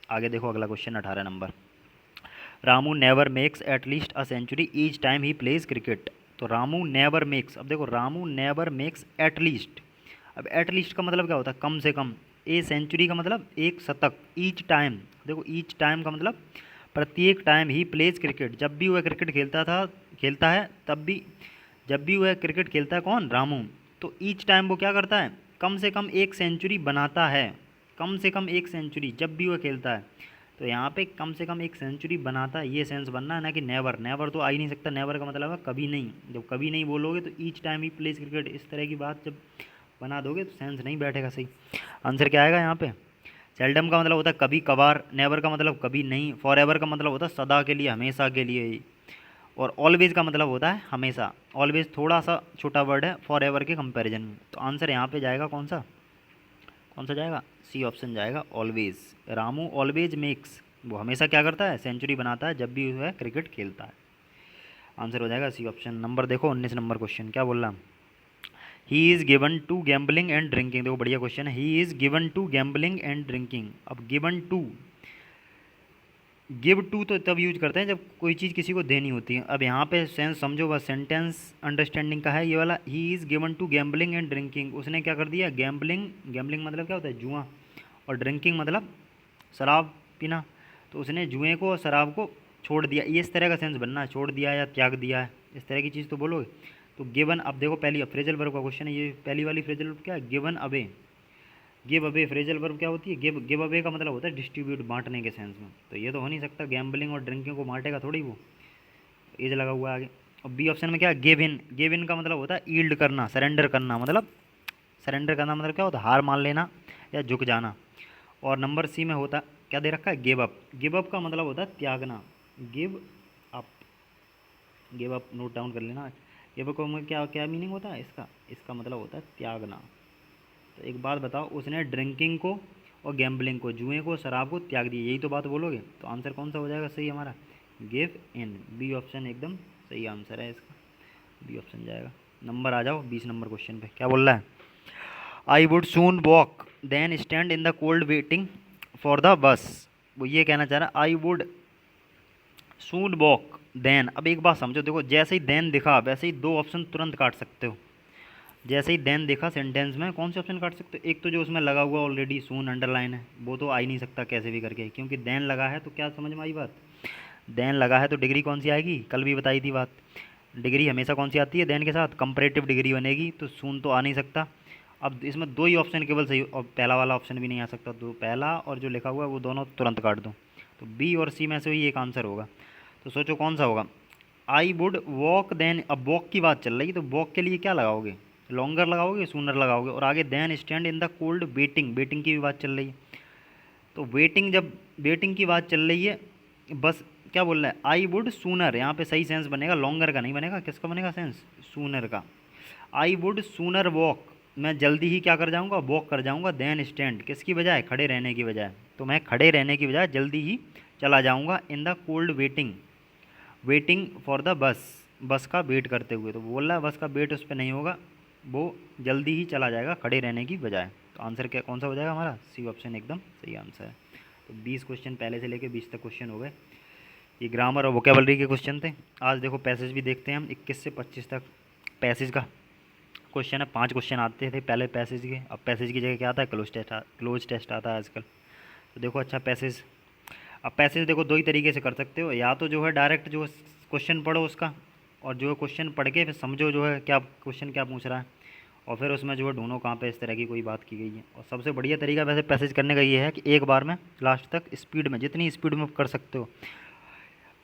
आगे देखो अगला question 18 number. Ramu never makes at least a century each time he plays cricket. तो रामू नेवर मेक्स, अब देखो रामू नेवर मेक्स एटलीस्ट, अब एटलीस्ट का मतलब क्या होता है? कम से कम। ए सेंचुरी का मतलब एक शतक। ईच टाइम, देखो ईच टाइम का मतलब प्रत्येक टाइम ही प्लेज क्रिकेट, जब भी वह क्रिकेट खेलता है तब भी, जब भी वह क्रिकेट खेलता है कौन? रामू। तो ईच टाइम वो क्या करता है? कम से कम एक सेंचुरी बनाता है, कम से कम एक सेंचुरी जब भी वह खेलता है। तो यहाँ पे कम से कम एक सेंचुरी बनाता है, ये सेंस बनना है ना कि नेवर। नेवर तो आ ही नहीं सकता, नेवर का मतलब है कभी नहीं। जब कभी नहीं बोलोगे तो each time he plays cricket, इस तरह की बात जब बना दोगे तो सेंस नहीं बैठेगा सही। आंसर क्या आएगा यहाँ पे? सेल्डम का मतलब होता है कभी कभार, नेवर का मतलब कभी नहीं, फॉर एवर का मतलब होता है सदा के लिए, हमेशा के लिए, और ऑलवेज का मतलब होता है हमेशा। ऑलवेज थोड़ा सा छोटा वर्ड है फॉर एवर के कंपैरिजन में। तो आंसर यहाँ पे जाएगा कौन सा? कौन सा जाएगा? सी ऑप्शन जाएगा, ऑलवेज। रामू ऑलवेज मेक्स, वो हमेशा क्या करता है? सेंचुरी बनाता है जब भी वह क्रिकेट खेलता है। आंसर हो जाएगा सी ऑप्शन। नंबर देखो 19 नंबर क्वेश्चन क्या बोल रहा? He is given to gambling and drinking. देखो बढ़िया क्वेश्चन है। He is given to gambling and drinking. अब गिवन टू, गिव टू तो तब यूज करते हैं जब कोई चीज़ किसी को देनी होती है। अब यहाँ पे सेंस समझो, बस सेंटेंस अंडरस्टैंडिंग का है ये वाला। He is given to gambling and drinking, उसने क्या कर दिया? गैम्बलिंग, गैम्बलिंग मतलब क्या होता है? जुआ, और ड्रिंकिंग मतलब शराब पीना। तो उसने जुए को और शराब को छोड़ दिया, ये इस तरह का सेंस बनना है, छोड़ दिया या त्याग दिया है, इस तरह की चीज़ तो बोलोगे। तो गिवन, अब देखो पहली फ्रेजल वर्ब का क्वेश्चन है ये, पहली वाली फ्रेजल वर्ब क्या है? Given away. Give away phrasal verb क्या होती है? गिव अवे का मतलब होता है डिस्ट्रीब्यूट, बांटने के सेंस में। तो ये तो हो नहीं सकता, गैम्बलिंग और ड्रिंकिंग को बांटेगा थोड़ी वो, एज लगा हुआ है आगे। और बी ऑप्शन में क्या, गिव इन। गिव इन का मतलब होता है ईल्ड करना, सरेंडर करना, मतलब सरेंडर करना मतलब क्या होता है, हार मान लेना या झुक जाना। और नंबर सी में होता क्या दे रखा है, गिव अप। गिव अप का मतलब होता है त्यागना, give up. Give up note down कर लेना। गिव अप में क्या क्या मीनिंग होता है इसका, इसका मतलब होता है त्यागना। तो एक बात बताओ, उसने ड्रिंकिंग को और गैम्बलिंग को, जुए को, शराब को त्याग दिया, यही तो बात बोलोगे। तो आंसर कौन सा हो जाएगा सही हमारा, गिव इन। बी ऑप्शन एकदम सही आंसर है इसका, बी ऑप्शन जाएगा। नंबर आ जाओ 20 नंबर क्वेश्चन पे, क्या बोल रहा है, I would soon walk than stand in the cold waiting for the bus. वो ये कहना चाह रहा है I would soon walk than. अब एक बात समझो, देखो जैसे ही देन दिखा वैसे ही दो ऑप्शन तुरंत काट सकते हो। जैसे ही देन देखा सेंटेंस में, कौन से ऑप्शन काट सकते हो, एक तो जो उसमें लगा हुआ ऑलरेडी सून अंडरलाइन है, वो तो आ ही नहीं सकता कैसे भी करके, क्योंकि देन लगा है। तो क्या समझ में आई बात, देन लगा है तो डिग्री कौन सी आएगी, कल भी बताई थी बात, डिग्री हमेशा कौन सी आती है देन के साथ, कंपैरेटिव डिग्री बनेगी। तो सून तो आ नहीं सकता। अब इसमें दो ही ऑप्शन केवल सही, और पहला वाला ऑप्शन भी नहीं आ सकता, तो पहला और जो लिखा हुआ है वो दोनों तुरंत काट दो। तो बी और सी में से ही एक आंसर होगा। तो सोचो कौन सा होगा, आई वुड वॉक देन। अब वॉक की बात चल रही है तो वॉक के लिए क्या लगाओगे, लॉन्गर लगाओगे, सूनर लगाओगे, और आगे than stand in the cold waiting, waiting की भी बात चल रही है। तो वेटिंग, जब वेटिंग की बात चल रही है, बस क्या बोल रहा है, आई वुड सूनर, यहाँ पे सही सेंस बनेगा, लॉन्गर का नहीं बनेगा, किसका बनेगा सेंस, सूनर का। आई वुड सूनर वॉक, मैं जल्दी ही क्या कर जाऊँगा, वॉक कर जाऊँगा, देन स्टैंड, किसकी बजाय, खड़े रहने की बजाय। तो मैं खड़े रहने की बजाय जल्दी ही चला जाऊँगा इन the cold waiting, waiting for the बस, बस का वेट करते हुए। तो बोल रहा है बस का वेट उस पर नहीं होगा, वो जल्दी ही चला जाएगा खड़े रहने की बजाय। तो आंसर क्या कौन सा हो जाएगा हमारा, सी ऑप्शन एकदम सही आंसर है। तो 20 क्वेश्चन पहले से लेके 20 तक क्वेश्चन हो गए। ये ग्रामर और वोकेबलरी के क्वेश्चन थे। आज देखो पैसेज भी देखते हैं हम, 21 से 25 तक पैसेज का क्वेश्चन है। 5 क्वेश्चन आते थे पहले पैसेज के, अब पैसेज की जगह क्या आता है, क्लोज टेस्ट आता है आजकल। तो देखो अच्छा पैसेज, अब पैसेज देखो दो ही तरीके से कर सकते हो, या तो जो है डायरेक्ट जो क्वेश्चन पढ़ो उसका, और जो है क्वेश्चन पढ़ के फिर समझो जो है क्या क्वेश्चन क्या पूछ रहा है, और फिर उसमें जो है ढूंढो कहाँ पे इस तरह की कोई बात की गई है। और सबसे बढ़िया तरीका वैसे पैसेज करने का ये है कि एक बार में लास्ट तक स्पीड में, जितनी स्पीड में कर सकते हो,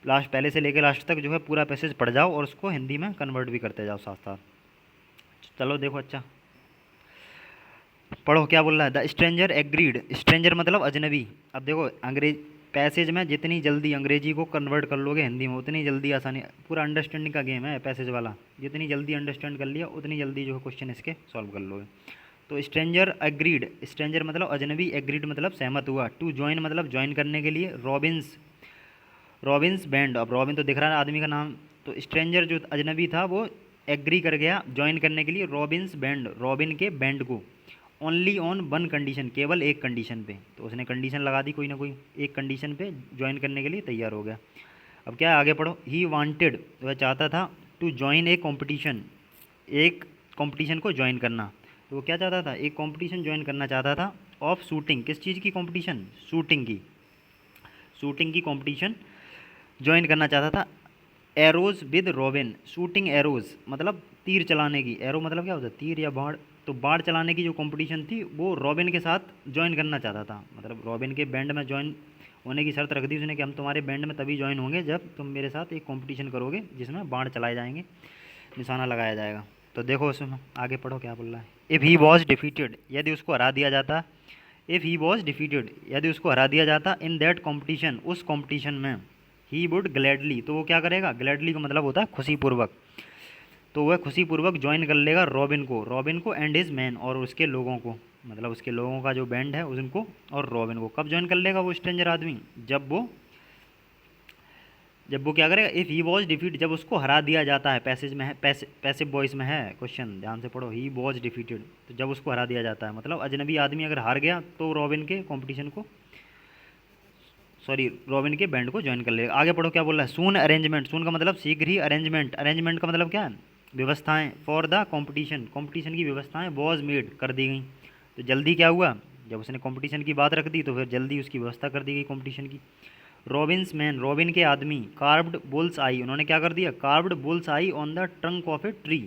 लास्ट पहले से लेके लास्ट तक जो है पूरा पैसेज पढ़ जाओ, और उसको हिंदी में कन्वर्ट भी करते जाओ साथ साथ। चलो देखो अच्छा पढ़ो क्या बोल रहा है, द स्ट्रेंजर एग्रीड। स्ट्रेंजर मतलब अजनबी। अब देखो अंग्रेज पैसेज में जितनी जल्दी अंग्रेजी को कन्वर्ट कर लोगे हिंदी में उतनी जल्दी आसानी, पूरा अंडरस्टैंडिंग का गेम है पैसेज वाला। जितनी जल्दी अंडरस्टैंड कर लिया उतनी जल्दी जो है क्वेश्चन इसके सॉल्व कर लोगे। तो स्ट्रेंजर एग्रीड, स्ट्रेंजर मतलब अजनबी, एग्रीड मतलब सहमत हुआ, टू ज्वाइन मतलब ज्वाइन करने के लिए, रॉबिन्स, रॉबिन्स बैंड। अब रॉबिन तो दिख रहा है आदमी का नाम, तो स्ट्रेंजर जो अजनबी था वो एग्री कर गया ज्वाइन करने के लिए रॉबिन्स बैंड, रॉबिन के बैंड को, ओनली ऑन वन कंडीशन, केवल एक कंडीशन पे। तो उसने कंडीशन लगा दी कोई ना कोई, एक कंडीशन पे ज्वाइन करने के लिए तैयार हो गया। अब क्या है आगे पढ़ो, ही वांटेड, वह चाहता था, टू ज्वाइन ए कॉम्पिटिशन, एक कंपटीशन को ज्वाइन करना। तो वो क्या चाहता था, एक कंपटीशन ज्वाइन करना चाहता था, ऑफ शूटिंग, किस चीज़ की कंपटीशन, शूटिंग की, शूटिंग की कंपटीशन ज्वाइन करना चाहता था। Arrows with robin, shooting arrows मतलब तीर चलाने की, एरो मतलब क्या होता है, तीर या बाढ़, तो बाढ़ चलाने की जो कंपटीशन थी वो रॉबिन के साथ ज्वाइन करना चाहता था। मतलब रॉबिन के बैंड में ज्वाइन होने की शर्त रख दी उसने कि हम तुम्हारे बैंड में तभी ज्वाइन होंगे जब तुम मेरे साथ एक कंपटीशन करोगे जिसमें बाढ़ चलाए जाएंगे, निशाना लगाया जाएगा। तो देखो उसमें आगे पढ़ो क्या बोल रहा है, इफ़ ही वॉज डिफीटेड, यदि उसको हरा दिया जाता, इफ़ ही वॉज डिफीटेड, यदि उसको हरा दिया जाता, इन दैट कॉम्पिटिशन, उस कॉम्पिटिशन में, ही वुड ग्लैडली, तो वो क्या करेगा, ग्लैडली का मतलब होता है खुशीपूर्वक, तो वह खुशीपूर्वक ज्वाइन कर लेगा रॉबिन को, रॉबिन को एंड हिज मैन, और उसके लोगों को, मतलब उसके लोगों का जो बैंड है उनको, और रॉबिन को। कब ज्वाइन कर लेगा वो स्ट्रेंजर आदमी, जब वो क्या करेगा, इफ़ ही वॉज डिफीट, जब उसको हरा दिया जाता है, पैसेज में है, पैसिव वॉइस में है क्वेश्चन, ध्यान से पढ़ो, ही वॉज डिफीटेड, तो जब उसको हरा दिया जाता है, मतलब अजनबी आदमी अगर हार गया तो रॉबिन के कंपटीशन को, सॉरी रॉबिन के बैंड को ज्वाइन कर लेगा। आगे पढ़ो क्या बोल रहा है, सून अरेंजमेंट, सून का मतलब शीघ्र ही, अरेंजमेंट, अरेंजमेंट का मतलब क्या है, व्यवस्थाएं, फॉर द कंपटीशन, कंपटीशन की व्यवस्थाएं, वॉज मेड, कर दी गई। तो जल्दी क्या हुआ, जब उसने कंपटीशन की बात रख दी तो फिर जल्दी उसकी व्यवस्था कर दी गई कंपटीशन की। रॉबिन्स मैन, रॉबिन के आदमी, कार्व्ड बुल्स आई, उन्होंने क्या कर दिया, carved bulls I on the trunk of a tree.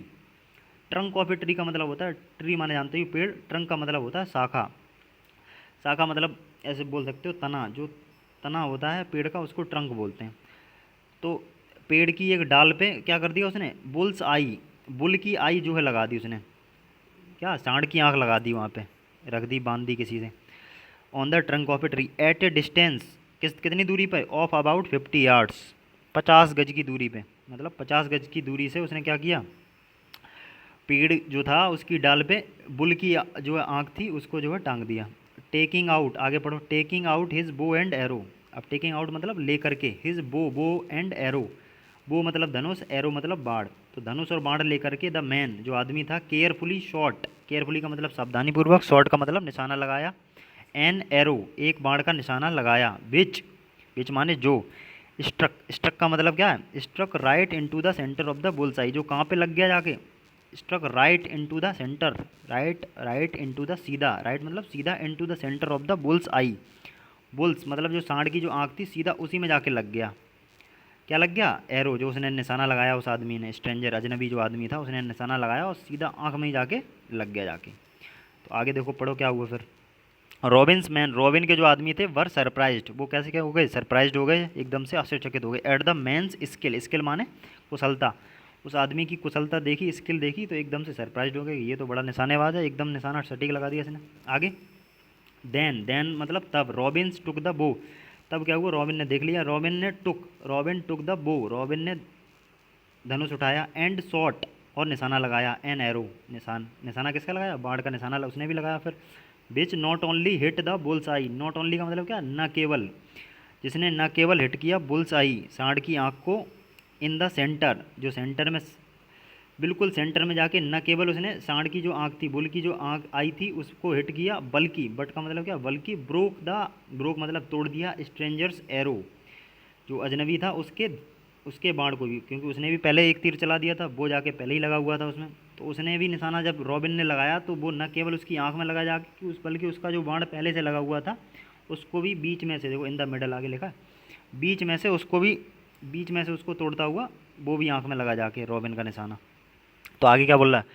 Trunk of a tree का मतलब होता है, ट्री माने जानते हो पेड़, ट्रंक का मतलब होता है शाखा, शाखा मतलब ऐसे बोल सकते हो तना, जो तना होता है पेड़ का उसको ट्रंक बोलते हैं। तो पेड़ की एक डाल पे क्या कर दिया उसने, बुल्स आई, बुल की आई जो है लगा दी उसने, क्या सांड की आंख लगा दी वहाँ पे, रख दी, बांध दी किसी से। On the trunk of a tree eight A distance, कितनी दूरी पर, ऑफ अबाउट 50 यार्ड्स, 50 गज की दूरी पे, मतलब 50 गज की दूरी से उसने क्या किया, पेड़ जो था उसकी डाल पे बुल की जो है आँख थी उसको जो है टांग दिया। टेकिंग आउट, आगे पढ़ो, taking out his bow and arrow, अब टेकिंग आउट मतलब ले करके, हिज बो एंड एरो, बो मतलब धनुष, एरो मतलब बाढ़, तो धनुष और बाढ़ लेकर के द मैन जो आदमी था, केयरफुली शॉट, केयरफुली का मतलब सावधानी पूर्वक, शॉट का मतलब निशाना लगाया, एन एरो एक बाढ़ का निशाना लगाया, विच, विच माने जो, स्ट्रक, स्ट्रक का मतलब क्या है, struck right into the centre of the bull's eye, जो कहाँ पे लग गया जाके, struck right into the centre, right into the सीधा, राइट मतलब सीधा, into the centre of the bull's eye, bull's मतलब जो सांड की जो आँख थी सीधा उसी में जाके लग गया, क्या लग गया, एरो, जो उसने निशाना लगाया उस आदमी ने, स्ट्रेंजर अजनबी जो आदमी था उसने निशाना लगाया और सीधा आँख में ही जाके लग गया जाके। तो आगे देखो पढ़ो क्या हुआ फिर। रॉबिन्स मैन, रॉबिन के जो आदमी थे, वर सरप्राइज्ड, वो कैसे क्या हो गए, सरप्राइज्ड हो गए, एकदम से आश्चर्यचकित हो गए, at the man's skill, skill माने कुशलता, उस आदमी की कुशलता देखी, स्किल देखी तो एकदम से सरप्राइज्ड हो गए, ये तो बड़ा निशानेबाज है, एकदम निशाना सटीक लगा दिया इसने। आगे देन मतलब तब, रॉबिन्स टुक द बो, तब क्या हुआ, रॉबिन ने देख लिया, रॉबिन टुक द बो, रॉबिन ने धनुष उठाया, एंड शॉट और निशाना लगाया, एन एरो निशाना किसका लगाया, बाढ़ का निशाना उसने भी लगाया फिर, which not only hit the bull's I, not only का मतलब क्या, न केवल, जिसने न केवल हिट किया बुल्स आई सांड की आँख को, इन द सेंटर जो सेंटर में, बिल्कुल सेंटर में जाके, न केवल उसने सांड की जो आँख थी, बुल की जो आँख आई थी उसको हिट किया, बल्कि, बट का मतलब क्या, बल्कि ब्रोक मतलब तोड़ दिया, स्ट्रेंजर्स एरो जो अजनबी था उसके बाण को भी, क्योंकि उसने भी पहले एक तीर चला दिया था, वो जाके पहले ही लगा हुआ था उसमें, तो उसने भी निशाना जब रॉबिन ने लगाया तो वो न केवल उसकी आंख में लगा जाके बल्कि उसका जो बाण पहले से लगा हुआ था उसको भी बीच में से, देखो इन द मिडल आगे लिखा है, बीच में से उसको तोड़ता हुआ वो भी आंख में लगा जाके रॉबिन का निशाना। तो आगे क्या बोल रहा है,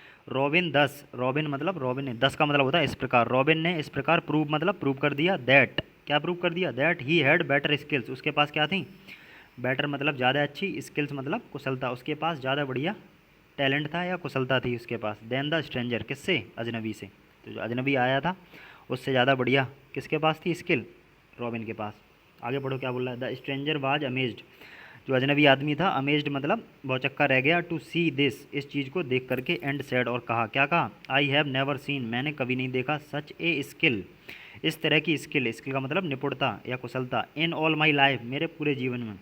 रॉबिन मतलब रॉबिन ने, 10 का मतलब होता है इस प्रकार, रॉबिन ने इस प्रकार प्रूव मतलब प्रूव कर दिया, दैट क्या प्रूव कर दिया, that he had better skills, उसके पास क्या थी, बेटर मतलब ज़्यादा अच्छी, स्किल्स मतलब कुशलता, उसके पास ज़्यादा बढ़िया टैलेंट था या कुशलता थी उसके पास, देन द स्ट्रेंजर, किससे, अजनबी से, तो जो अजनबी आया था उससे ज़्यादा बढ़िया किसके पास थी स्किल, रॉबिन के पास। आगे बढ़ो क्या बोल रहा है, द स्ट्रेंजर वाज अमेज्ड, जो अजनबी आदमी था, अमेज्ड मतलब भौचक्का रह गया, टू सी दिस इस चीज़ को देख करके, एंड सेड और कहा, क्या कहा, आई हैव नेवर सीन मैंने कभी नहीं देखा, सच ए स्किल इस तरह की स्किल, स्किल का मतलब निपुणता या कुशलता, इन ऑल माई लाइफ मेरे पूरे जीवन में,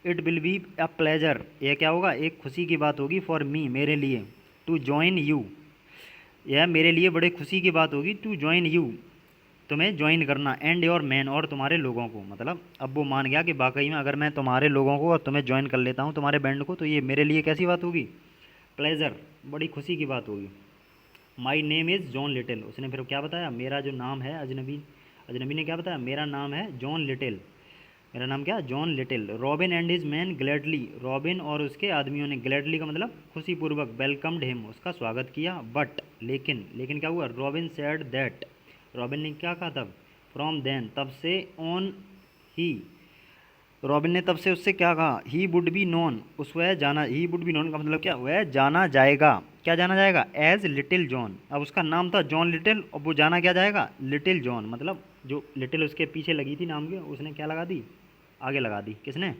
it will be a pleasure यह क्या होगा, एक खुशी की बात होगी, फॉर मी मेरे लिए, टू जॉइन यू यह मेरे लिए बड़े खुशी की बात होगी, टू जॉइन यू तुम्हें ज्वाइन करना, एंड योर मैन और तुम्हारे लोगों को, मतलब अब वो मान गया कि वाकई में अगर मैं तुम्हारे लोगों को और तुम्हें ज्वाइन कर लेता हूँ तुम्हारे बैंड को तो ये मेरे लिए कैसी बात होगी, प्लेजर बड़ी खुशी की बात होगी। My name is John little, उसने फिर क्या बताया, मेरा जो नाम है, अजनबी ने क्या बताया, मेरा नाम है जॉन लिटिल, मेरा नाम क्या, John little. Robin and his man gladly, robin और उसके आदमियों ने, ग्लैडली का मतलब खुशीपूर्वक, वेलकम्ड हिम उसका स्वागत किया, बट लेकिन क्या हुआ, रॉबिन सेड दैट, रॉबिन ने क्या कहा तब, फ्रॉम देन तब से, ऑन ही रॉबिन ने तब से उससे क्या कहा, ही वुड बी नोन उस वह जाना, ही वुड बी नोन का मतलब क्या, वह जाना जाएगा, क्या जाना जाएगा, एज लिटिल जॉन, अब उसका नाम था जॉन लिटिल और वो जाना क्या जाएगा, लिटिल जॉन, मतलब जो लिटिल उसके पीछे लगी थी नाम के उसने क्या लगा दी, आगे लगा दी, किसने,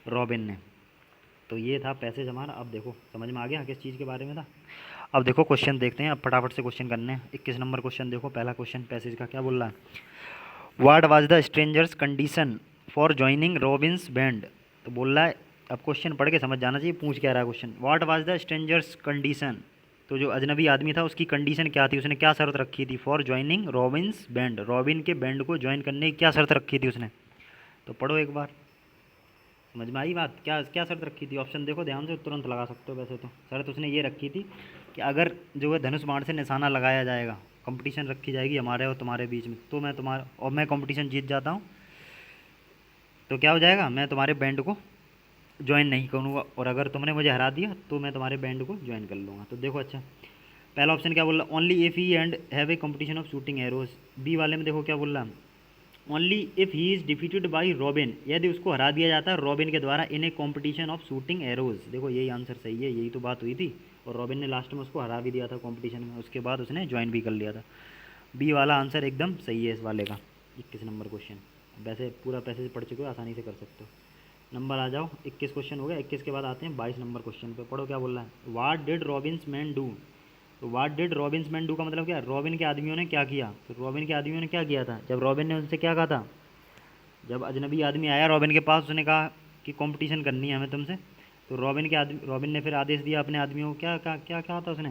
रॉबिन ने। तो ये था पैसेज हमारा, अब देखो समझ में आ गया किस चीज़ के बारे में था। अब देखो क्वेश्चन देखते हैं, अब फटाफट से क्वेश्चन करने हैं। 21 नंबर क्वेश्चन देखो, पहला क्वेश्चन पैसेज का क्या बोल रहा है, what was the strangers condition for joining Robins band, तो बोल रहा है, अब क्वेश्चन पढ़ के समझ जाना चाहिए पूछ क्या रहा है question, what was the strangers condition, तो जो अजनबी आदमी था उसकी कंडीशन क्या थी, उसने क्या शर्त रखी थी, for joining Robins band, robin के बैंड को ज्वाइन करने की क्या शर्त रखी थी उसने, तो पढ़ो एक बार, समझ में आई बात, क्या क्या शर्त रखी थी, ऑप्शन देखो ध्यान से तुरंत लगा सकते हो, वैसे तो शर्त उसने ये रखी थी कि अगर जो है धनुष बाण से निशाना लगाया जाएगा, कंपटीशन रखी जाएगी हमारे और तुम्हारे बीच में, तो मैं तुम्हारा और मैं कंपटीशन जीत जाता हूँ तो क्या हो जाएगा, मैं तुम्हारे बैंड को ज्वाइन नहीं करूँगा, और अगर तुमने मुझे हरा दिया तो मैं तुम्हारे बैंड को ज्वाइन कर लूँगा। तो देखो अच्छा, पहला ऑप्शन क्या बोल रहा है, only if he and have a competition of shooting arrows, B वाले में देखो क्या बोल रहा है, only if he is defeated by Robin, यदि उसको हरा दिया जाता है रॉबिन के द्वारा in a competition of shooting arrows. देखो यही आंसर सही है, यही तो बात हुई थी, और रॉबिन ने लास्ट में उसको हरा भी दिया था कॉम्पिटिशन में, उसके बाद उसने ज्वाइन भी कर लिया था। बी वाला आंसर एकदम सही है इस वाले का, 21 नंबर क्वेश्चन। वैसे पूरा पैसेज पढ़ चुके हो, आसानी से कर सकते हो। नंबर आ जाओ, 21 क्वेश्चन हो गया। 21 के बाद आते हैं 22 नंबर क्वेश्चन पे। पढ़ो क्या बोल रहा है। What did Robin's man do. तो what did Robin's man do का मतलब क्या है, रॉबिन के आदमियों ने क्या किया। तो रॉबिन के आदमियों ने क्या किया था, जब रॉबिन ने उनसे क्या कहा था, जब अजनबी आदमी आया रॉबिन के पास, उसने कहा कि कंपटीशन करनी है हमें तुमसे, तो रॉबिन ने फिर आदेश दिया अपने आदमियों को, क्या कहा था उसने,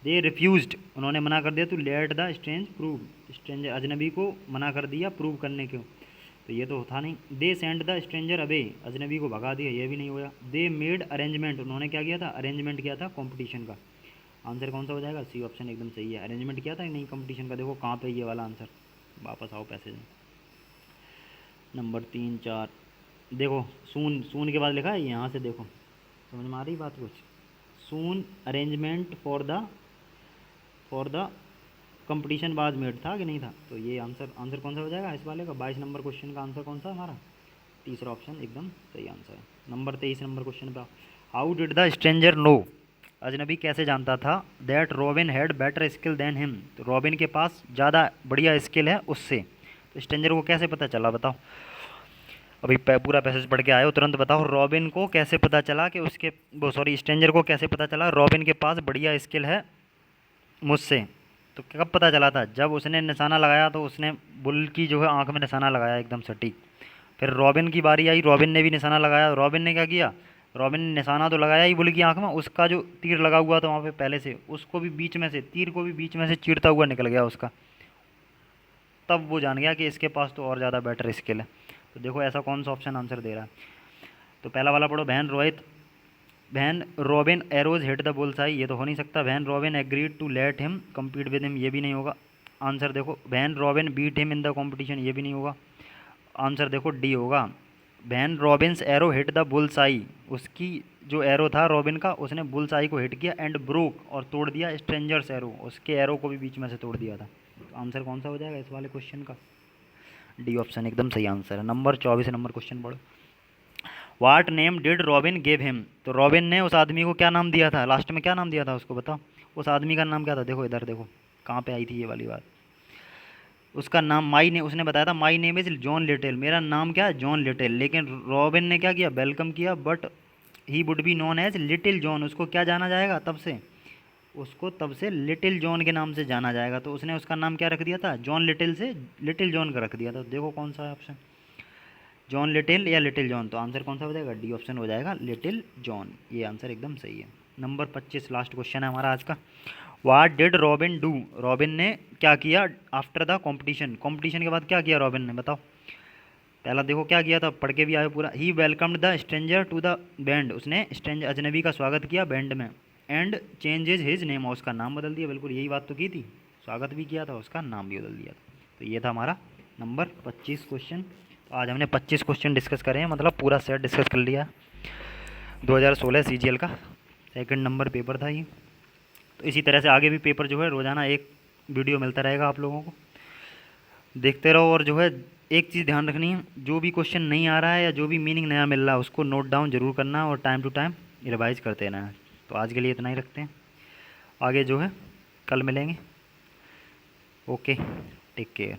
दे रिफ्यूज्ड, उन्होंने मना कर दिया, to let the strange prove, stranger अजनबी को मना कर दिया प्रूव करने को, तो ये तो था नहीं। They send the stranger away, अजनबी को भगा दिया, ये भी नहीं हुआ। दे मेड अरेंजमेंट, उन्होंने क्या किया था, अरेंजमेंट किया था कंपटीशन का। आंसर कौन सा हो जाएगा, सी ऑप्शन एकदम सही है। अरेंजमेंट किया था नहीं कंपटीशन का, देखो कहाँ पे ये वाला आंसर। वापस आओ पैसेज में, नंबर 3 4 देखो, सून सून के बाद लिखा है यहाँ से, देखो समझ में आ रही बात कुछ। Soon arrangement for the competition was made, था कि नहीं था। तो ये आंसर कौन सा हो जाएगा इस वाले का, 22 नंबर क्वेश्चन का आंसर कौन सा हमारा, तीसरा ऑप्शन एकदम सही आंसर है। नंबर 23 नंबर क्वेश्चन पे, how did the stranger know, अजनबी कैसे जानता था, that Robin had better skill than him, तो रॉबिन के पास ज़्यादा बढ़िया स्किल है उससे, तो स्ट्रेंजर को कैसे पता चला बताओ। अभी पूरा पैसेज पढ़ के आए हो, तुरंत बताओ रॉबिन को कैसे पता चला कि उसके, वो सॉरी स्ट्रेंजर को कैसे पता चला रॉबिन के पास बढ़िया स्किल है मुझसे। तो कब पता चला था, जब उसने निशाना लगाया, तो उसने बुल की जो है आंख में निशाना लगाया एकदम सटीक। फिर रॉबिन की बारी आई, रॉबिन ने भी निशाना लगाया, रॉबिन ने क्या किया, रॉबिन ने निशाना तो लगाया ही बुल की आंख में, उसका जो तीर लगा हुआ था वहाँ पे पहले से, उसको भी बीच में से, तीर को भी बीच में से चीरता हुआ निकल गया उसका। तब वो जान गया कि इसके पास तो और ज़्यादा बेटर स्किल है। तो देखो ऐसा कौन सा ऑप्शन आंसर दे रहा है। तो पहला वाला पढ़ो, when Robin arrows hit the bullseye, ये तो हो नहीं सकता। When Robin agreed to let him compete with him, ये भी नहीं होगा। आंसर देखो, when Robin beat him in the competition, ये भी नहीं होगा। आंसर देखो डी होगा, when Robin's arrow hit the bullseye, उसकी जो एरो था रॉबिन का, उसने बुल्सआई को हिट किया, एंड ब्रोक, और तोड़ दिया स्ट्रेंजर्स एरो, उसके एरो को भी बीच में से तोड़ दिया था। तो आंसर कौन सा हो जाएगा इस वाले क्वेश्चन का, डी ऑप्शन एकदम सही आंसर है। नंबर 24 नंबर क्वेश्चन पढ़ो। What name did Robin give him, तो रॉबिन ने उस आदमी को क्या नाम दिया था, लास्ट में क्या नाम दिया था उसको बताओ। उस आदमी का नाम क्या था, देखो इधर देखो कहाँ पे आई थी ये वाली बात। उसका नाम उसने बताया था my name is John little, मेरा नाम क्या है जॉन लिटिल, लेकिन रॉबिन ने क्या किया, वेलकम किया, but he would be known as Little John, उसको क्या जाना जाएगा तब से, उसको तब से लिटिल जॉन के नाम से जाना जाएगा। तो उसने उसका नाम क्या रख दिया था, जॉन लिटिल से लिटिल जॉन का रख दिया था। देखो कौन सा है ऑप्शन, जॉन लिटिल या लिटिल जॉन, तो आंसर कौन सा हो जाएगा, डी ऑप्शन हो जाएगा लिटिल जॉन, ये आंसर एकदम सही है। नंबर 25 लास्ट क्वेश्चन है हमारा आज का। What did robin do, robin ने क्या किया आफ्टर द कॉम्पिटिशन, कॉम्पिटिशन के बाद क्या किया रॉबिन ने बताओ। पहला देखो क्या किया था, पढ़ के भी आए पूरा। He welcomed the stranger to the band, उसने स्ट्रेंजर अजनबी का स्वागत किया बैंड में। एंड चेंजेज हिज नेम, उसका नाम बदल दिया, बिल्कुल यही बात तो की थी, स्वागत भी किया था, उसका नाम भी बदल दिया था। तो ये था हमारा नंबर 25 क्वेश्चन। तो आज हमने 25 क्वेश्चन डिस्कस करे हैं, मतलब पूरा सेट डिस्कस कर लिया। 2016 CGL का सेकंड नंबर पेपर था ये। तो इसी तरह से आगे भी पेपर जो है रोज़ाना एक वीडियो मिलता रहेगा आप लोगों को, देखते रहो। और जो है एक चीज़ ध्यान रखनी है, जो भी क्वेश्चन नहीं आ रहा है या जो भी मीनिंग नया मिल रहा है उसको नोट डाउन जरूर करना और टाइम टू टाइम रिवाइज करते रहना है। तो आज के लिए इतना ही रखते हैं, आगे जो है कल मिलेंगे। Okay, take care.